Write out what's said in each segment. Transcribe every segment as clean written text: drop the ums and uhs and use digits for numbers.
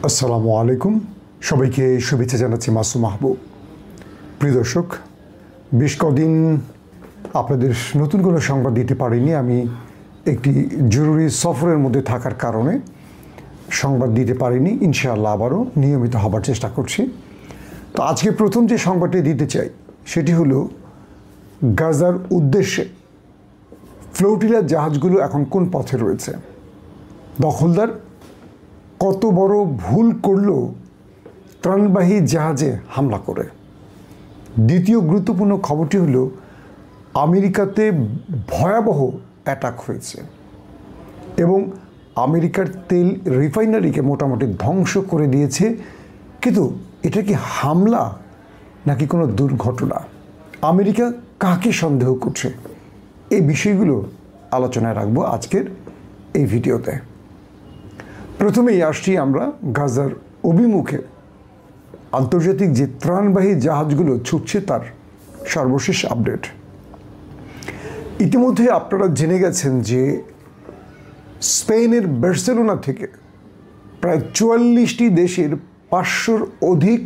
আসসালামু আলাইকুম, সবাইকে শুভেচ্ছা জানাচ্ছি মাসুম মাহবুব। প্রিয় দর্শক, বেশ কদিন আপনাদের নতুন কোনো সংবাদ দিতে পারিনি। আমি একটি জরুরি সফরের মধ্যে থাকার কারণে সংবাদ দিতে পারিনি। ইনশাআল্লাহ আবারও নিয়মিত হবার চেষ্টা করছি। তো আজকে প্রথম যে সংবাদটি দিতে চাই সেটি হলো গাজার উদ্দেশ্যে ফ্লোটিলার জাহাজগুলো এখন কোন পথে রয়েছে। দখলদার কত বড় ভুল করলো ত্রাণবাহী জাহাজে হামলা করে। দ্বিতীয় গুরুত্বপূর্ণ খবরটি হলো আমেরিকাতে ভয়াবহ অ্যাটাক হয়েছে এবং আমেরিকার তেল রিফাইনারিকে মোটামুটি ধ্বংস করে দিয়েছে। কিন্তু এটা কি হামলা নাকি কোনো দুর্ঘটনা? আমেরিকা কাকে সন্দেহ করছে? এই বিষয়গুলো আলোচনায় রাখবো আজকের এই ভিডিওতে। প্রথমেই আসছি আমরা গাজার অভিমুখে আন্তর্জাতিক যে ত্রাণবাহী জাহাজগুলো ছুটছে তার সর্বশেষ আপডেট। ইতিমধ্যে আপনারা জেনে গেছেন যে স্পেনের বার্সেলোনা থেকে প্রায় ৪৪টি দেশের ৫০০-র অধিক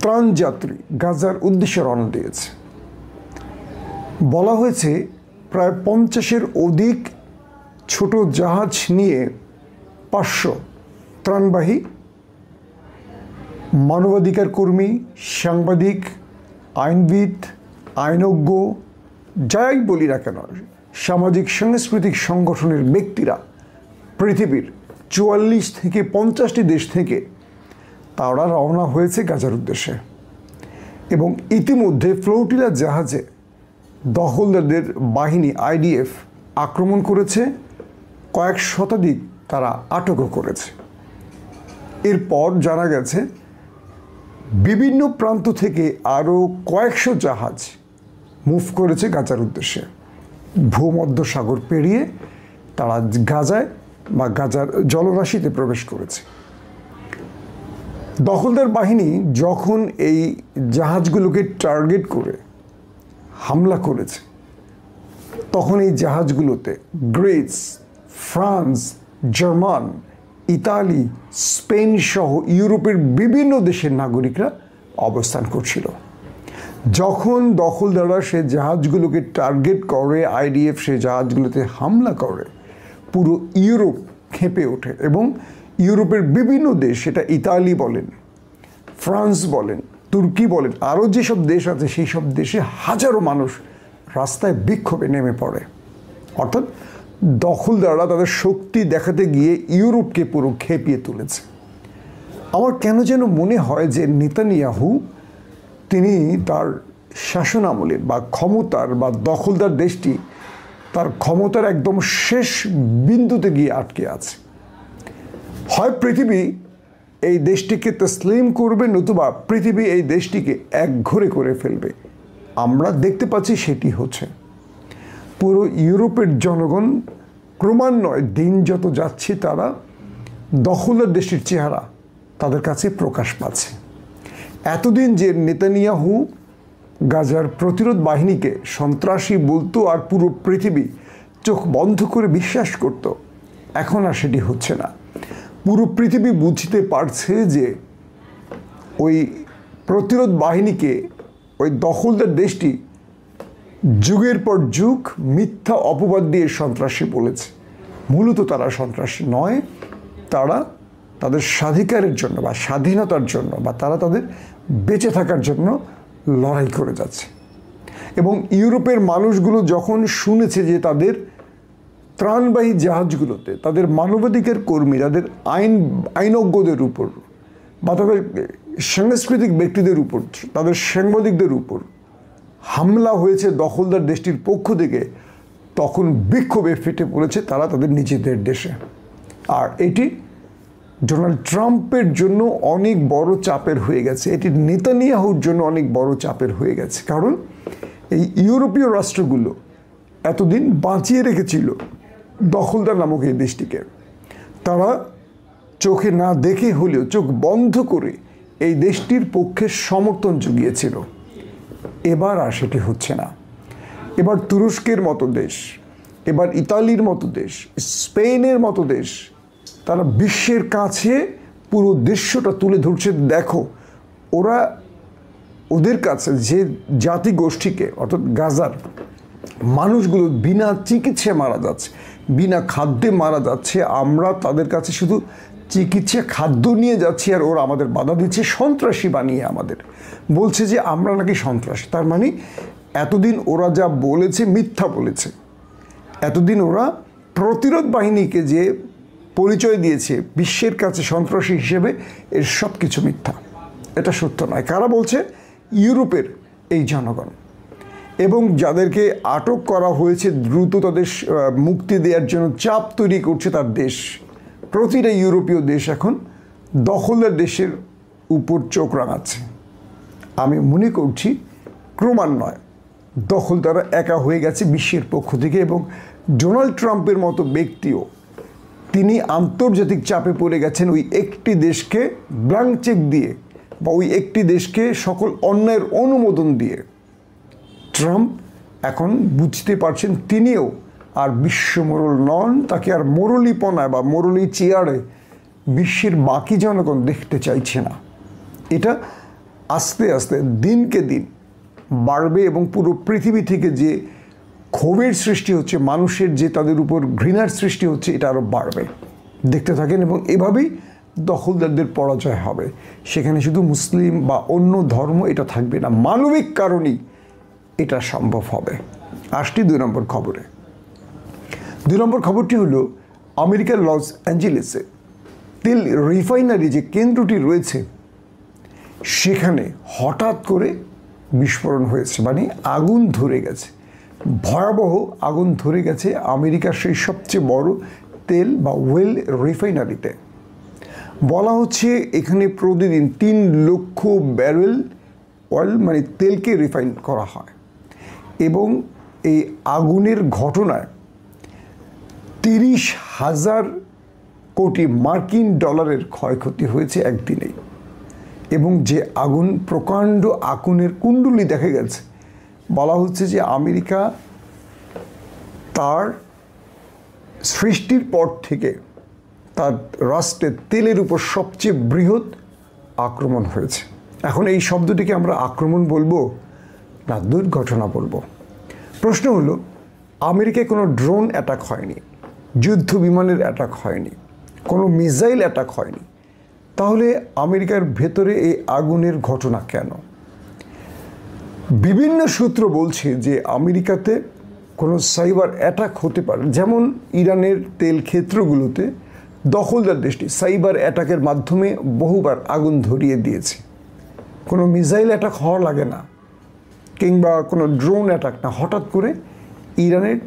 ত্রাণযাত্রী গাজার উদ্দেশ্যে রওনা দিয়েছে। বলা হয়েছে প্রায় ৫০-এর অধিক ছোট জাহাজ নিয়ে ৫০০ ত্রাণবাহী মানবাধিকার কর্মী, সাংবাদিক, আইনবিদ, আইনজ্ঞ, যাই বলি না কেন, সামাজিক সাংস্কৃতিক সংগঠনের ব্যক্তিরা পৃথিবীর ৪৪ থেকে ৫০টি দেশ থেকে তারা রওনা হয়েছে গাজার উদ্দেশ্যে। এবং ইতিমধ্যে ফ্লোটিলা জাহাজে দখলদারদের বাহিনী আইডিএফ আক্রমণ করেছে, কয়েক শতাধিক তারা আটকও করেছে। এরপর জানা গেছে বিভিন্ন প্রান্ত থেকে আরও কয়েকশো জাহাজ মুভ করেছে গাজার উদ্দেশ্যে। ভূমধ্য সাগর পেরিয়ে তারা গাজায় বা গাজার জলরাশিতে প্রবেশ করেছে। দখলদার বাহিনী যখন এই জাহাজগুলোকে টার্গেট করে হামলা করেছে তখন এই জাহাজগুলোতে Greece, France, German, Italy, Spain সহ ইউরোপের বিভিন্ন দেশের নাগরিকরা অবস্থান করছিল। যখন দখলদাররা সে জাহাজগুলোকে টার্গেট করে, আইডিএফ সে জাহাজগুলোতে হামলা করে, পুরো ইউরোপ ক্ষেপে ওঠে এবং ইউরোপের বিভিন্ন দেশ, সেটা ইতালি বলেন, ফ্রান্স বলেন, তুর্কি বলেন, আরও যেসব দেশ আছে সেই সব দেশে হাজারো মানুষ রাস্তায় বিক্ষোভে নেমে পড়ে। অর্থাৎ দখলদাররা তাদের শক্তি দেখাতে গিয়ে ইউরোপকে পুরো খেপিয়ে তুলেছে। আমার কেন যেন মনে হয় যে নেতানিয়াহু তিনি তার শাসনামলের বা ক্ষমতার বা দখলদার দেশটি তার ক্ষমতার একদম শেষ বিন্দুতে গিয়ে আটকে আছে। হয় পৃথিবী এই দেশটিকে তসলিম করবে, নতুবা পৃথিবী এই দেশটিকে একঘরে করে ফেলবে। আমরা দেখতে পাচ্ছি সেটি হচ্ছে। পুরো ইউরোপের জনগণ ক্রমান্বয়ে দিন যত যাচ্ছে তারা দখলদার দেশটির চেহারা তাদের কাছে প্রকাশ পাচ্ছে। এতদিন যে নেতানিয়াহু গাজার প্রতিরোধ বাহিনীকে সন্ত্রাসী বলতো আর পুরো পৃথিবী চোখ বন্ধ করে বিশ্বাস করত, এখন আর সেটি হচ্ছে না। পুরো পৃথিবী বুঝতে পারছে যে ওই প্রতিরোধ বাহিনীকে ওই দখলদার দেশটি যুগের পর যুগ মিথ্যা অপবাদ দিয়ে সন্ত্রাসী বলেছে। মূলত তারা সন্ত্রাসী নয়, তারা তাদের স্বাধিকারের জন্য বা স্বাধীনতার জন্য বা তারা তাদের বেঁচে থাকার জন্য লড়াই করে যাচ্ছে। এবং ইউরোপের মানুষগুলো যখন শুনেছে যে তাদের ত্রাণবাহী জাহাজগুলোতে তাদের মানবাধিকার কর্মী, তাদের আইনজ্ঞদের উপর বা তাদের সাংস্কৃতিক ব্যক্তিদের উপর, তাদের সাংবাদিকদের উপর হামলা হয়েছে দখলদার দেশটির পক্ষ থেকে, তখন বিক্ষোভে ফেটে পড়েছে তারা তাদের নিজেদের দেশে। আর এটি ডোনাল্ড ট্রাম্পের জন্য অনেক বড় চাপের হয়ে গেছে, এটি নেতানিয়াহুর জন্য অনেক বড় চাপের হয়ে গেছে। কারণ এই ইউরোপীয় রাষ্ট্রগুলো এতদিন বাঁচিয়ে রেখেছিল দখলদার নামক এই দেশটিকে। তারা চোখে না দেখে হলেও চোখ বন্ধ করে এই দেশটির পক্ষে সমর্থন জুগিয়েছিল। এবার আর সেটি হচ্ছে না। এবার তুরস্কের মতো দেশ, এবার ইতালির মতো দেশ, স্পেনের মতো দেশ তারা বিশ্বের কাছে পুরো দৃশ্যটা তুলে ধরছে। দেখো, ওদের কাছে যে জাতিগোষ্ঠীকে, অর্থাৎ গাজার মানুষগুলো বিনা চিকিৎসায় মারা যাচ্ছে, বিনা খাদ্যে মারা যাচ্ছে, আমরা তাদের কাছে শুধু চিকিৎসা খাদ্য নিয়ে যাচ্ছি আর ওরা আমাদের বাধা দিচ্ছে, সন্ত্রাসী বানিয়ে আমাদের বলছে যে আমরা নাকি সন্ত্রাসী। তার মানে এতদিন ওরা যা বলেছে মিথ্যা বলেছে। এতদিন ওরা প্রতিরোধ বাহিনীকে যে পরিচয় দিয়েছে বিশ্বের কাছে সন্ত্রাসী হিসেবে, এর সব কিছু মিথ্যা, এটা সত্য নয়। কারা বলছে? ইউরোপের এই জনগণ, এবং যাদেরকে আটক করা হয়েছে দ্রুত তাদের মুক্তি দেওয়ার জন্য চাপ তৈরি করছে তার দেশ। প্রতিটা ইউরোপীয় দেশ এখন দখলদার দেশের উপর চোখ রাঙাচ্ছে। আমি মনে করছি ক্রমান্বয়ে দখলদাররা একা হয়ে গেছে বিশ্বের পক্ষ থেকে, এবং ডোনাল্ড ট্রাম্পের মতো ব্যক্তিও তিনি আন্তর্জাতিক চাপে পড়ে গেছেন ওই একটি দেশকে ব্ল্যাঙ্ক চেক দিয়ে, বা ওই একটি দেশকে সকল অন্যায়ের অনুমোদন দিয়ে। ট্রাম্প এখন বুঝতে পারছেন তিনিও আর বিশ্ব মোড়ল নন, তাকে আর মোড়লিপনায় বা মোড়লি চেয়ারে বিশ্বের বাকি জনগণ দেখতে চাইছে না। এটা আস্তে আস্তে দিনকে দিন বাড়বে, এবং পুরো পৃথিবী থেকে যে ক্ষোভের সৃষ্টি হচ্ছে, মানুষের যে তাদের উপর ঘৃণার সৃষ্টি হচ্ছে, এটা আরও বাড়বে। দেখতে থাকেন, এবং এভাবেই দখলদারদের পরাজয় হবে। সেখানে শুধু মুসলিম বা অন্য ধর্ম এটা থাকবে না, মানবিক কারণেই এটা সম্ভব হবে। আসছি 2 নম্বর খবরে। 2 নম্বর খবরটি হলো আমেরিকার লস অ্যাঞ্জেলেসে তেল রিফাইনারি যে কেন্দ্রটি রয়েছে সেখানে হঠাৎ করে বিস্ফোরণ হয়েছে, মানে আগুন ধরে গেছে, ভয়াবহ আগুন ধরে গেছে আমেরিকার সেই সবচেয়ে বড় তেল বা ওয়েল রিফাইনারিতে। বলা হচ্ছে এখানে প্রতিদিন 3 লক্ষ ব্যারেল অয়েল মানে তেলকে রিফাইন করা হয়, এবং এই আগুনের ঘটনায় 30,000 কোটি মার্কিন ডলারের ক্ষয়ক্ষতি হয়েছে একদিনেই। এবং যে আগুন, প্রকাণ্ড আগুনের কুণ্ডলী দেখা গেছে। বলা হচ্ছে যে আমেরিকা তার সৃষ্টির পর থেকে তার রাষ্ট্রের তেলের উপর সবচেয়ে বৃহৎ আক্রমণ হয়েছে। এখন এই শব্দটিকে আমরা আক্রমণ বলবো না দুর্ঘটনা বলবো? প্রশ্ন হলো, আমেরিকায় কোনো ড্রোন অ্যাটাক হয়নি, যুদ্ধ বিমানের অ্যাটাক হয়নি, কোনো মিসাইল অ্যাটাক হয়নি, তাহলে আমেরিকার ভেতরে এই আগুনের ঘটনা কেন? বিভিন্ন সূত্র বলছে যে আমেরিকাতে কোনো সাইবার অ্যাটাক হতে পারে, যেমন ইরানের তেল ক্ষেত্রগুলোতে দখলদার দেশটি সাইবার অ্যাটাকের মাধ্যমে বহুবার আগুন ধরিয়ে দিয়েছে। কোনো মিসাইল অ্যাটাক হওয়া লাগে না, কিংবা কোনো ড্রোন অ্যাটাক না, হঠাৎ করে ইরানের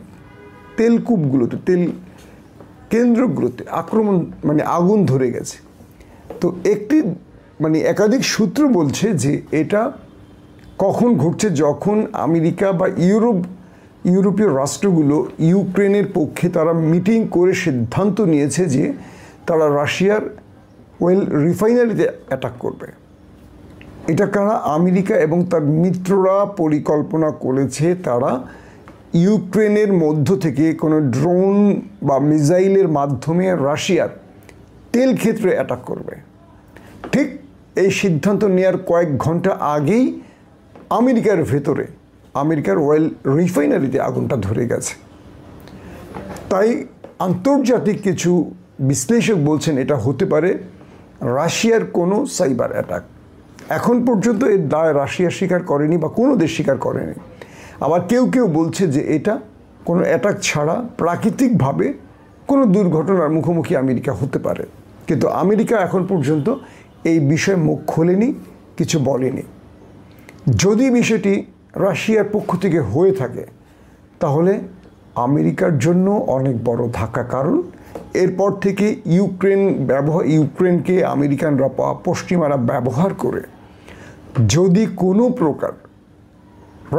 তেলকূপগুলোতে, তেল কেন্দ্রগুলোতে আক্রমণ মানে আগুন ধরে গেছে। তো একাধিক সূত্র বলছে যে এটা কখন ঘটছে, যখন আমেরিকা বা ইউরোপীয় রাষ্ট্রগুলো ইউক্রেনের পক্ষে তারা মিটিং করে সিদ্ধান্ত নিয়েছে যে তারা রাশিয়ার ওয়েল রিফাইনারিতে অ্যাটাক করবে। এটা কারা? আমেরিকা এবং তার মিত্ররা পরিকল্পনা করেছে। তারা ইউক্রেনের মধ্য থেকে কোনো ড্রোন বা মিসাইলের মাধ্যমে রাশিয়ার তেল ক্ষেত্রে অ্যাটাক করবে। ঠিক এই সিদ্ধান্ত নেওয়ার কয়েক ঘন্টা আগেই আমেরিকার ভেতরে, আমেরিকার ওয়েল রিফাইনারিতে আগুনটা ধরে গেছে। তাই আন্তর্জাতিক কিছু বিশ্লেষক বলছেন এটা হতে পারে রাশিয়ার কোনো সাইবার অ্যাটাক। এখন পর্যন্ত এর দায় রাশিয়া স্বীকার করেনি বা কোনো দেশ স্বীকার করেনি। আবার কেউ কেউ বলছে যে এটা কোনো অ্যাটাক ছাড়া প্রাকৃতিকভাবে কোনো দুর্ঘটনার মুখোমুখি আমেরিকা হতে পারে। কিন্তু আমেরিকা এখন পর্যন্ত এই বিষয়ে মুখ খোলেনি, কিছু বলেনি। যদি বিষয়টি রাশিয়ার পক্ষ থেকে হয়ে থাকে তাহলে আমেরিকার জন্য অনেক বড় ধাক্কা, কারণ এরপর থেকে ইউক্রেনকে আমেরিকানরা পশ্চিমারা ব্যবহার করে যদি কোনো প্রকার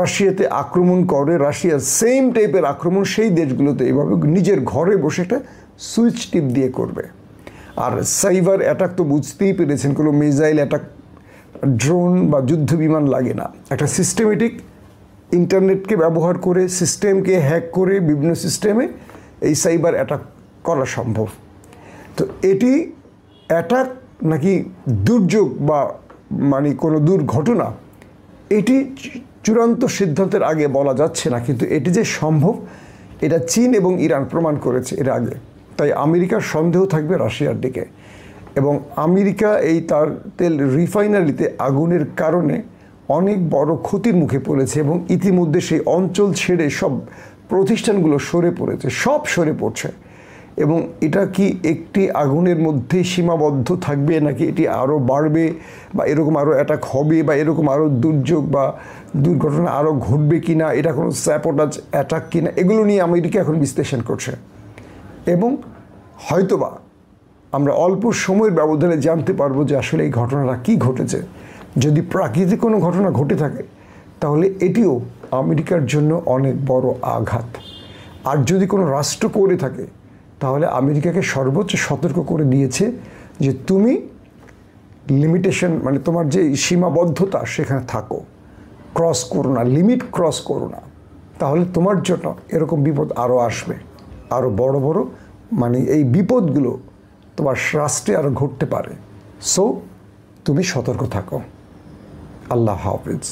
রাশিয়াতে আক্রমণ করে, রাশিয়ার সেম টাইপের আক্রমণ সেই দেশগুলোতে এভাবে নিজের ঘরে বসে একটা সুইচ টিপ দিয়ে করবে। আর সাইবার অ্যাটাক তো বুঝতেই পেরেছেন, কোনো মিসাইল অ্যাটাক, ড্রোন বা যুদ্ধ বিমান লাগে না। একটা সিস্টেমেটিক ইন্টারনেটকে ব্যবহার করে, সিস্টেমকে হ্যাক করে বিভিন্ন সিস্টেমে এই সাইবার অ্যাটাক করা সম্ভব। তো এটি অ্যাটাক নাকি দুর্যোগ বা মানে কোনো দুর্ঘটনা, এটি চূড়ান্ত সিদ্ধান্তের আগে বলা যাচ্ছে না, কিন্তু এটি যে সম্ভব এটা চীন এবং ইরান প্রমাণ করেছে এর আগে। তাই আমেরিকার সন্দেহ থাকবে রাশিয়ার দিকে, এবং আমেরিকা এই তার তেল রিফাইনারিতে আগুনের কারণে অনেক বড় ক্ষতির মুখে পড়েছে, এবং ইতিমধ্যে সেই অঞ্চল ছেড়ে সব প্রতিষ্ঠানগুলো সরে পড়েছে, সব সরে পড়ছে। এবং এটা কি একটি আগুনের মধ্যেই সীমাবদ্ধ থাকবে, নাকি এটি আরও বাড়বে, বা এরকম আরও অ্যাটাক হবে, বা এরকম আরও দুর্যোগ বা দুর্ঘটনা আরও ঘটবে কি না, এটা কোনো স্যাবোটাজ অ্যাটাক কি না, এগুলো নিয়ে আমেরিকা এখন বিশ্লেষণ করছে। এবং হয়তোবা আমরা অল্প সময়ের ব্যবধানে জানতে পারবো যে আসলে এই ঘটনাটা কী ঘটেছে। যদি প্রাকৃতিক কোনো ঘটনা ঘটে থাকে তাহলে এটিও আমেরিকার জন্য অনেক বড় আঘাত। আর যদি কোনো রাষ্ট্র করে থাকে তাহলে আমেরিকাকে সর্বোচ্চ সতর্ক করে দিয়েছে যে তুমি লিমিটেশন, মানে তোমার যে সীমাবদ্ধতা সেখানে থাকো, ক্রস করো না, লিমিট ক্রস করো না, তাহলে তোমার জন্য এরকম বিপদ আরও আসবে, আরও বড় বড়, মানে এই বিপদগুলো তোমার রাষ্ট্রে আরও ঘটতে পারে। সো তুমি সতর্ক থাকো। আল্লাহ হাফেজ।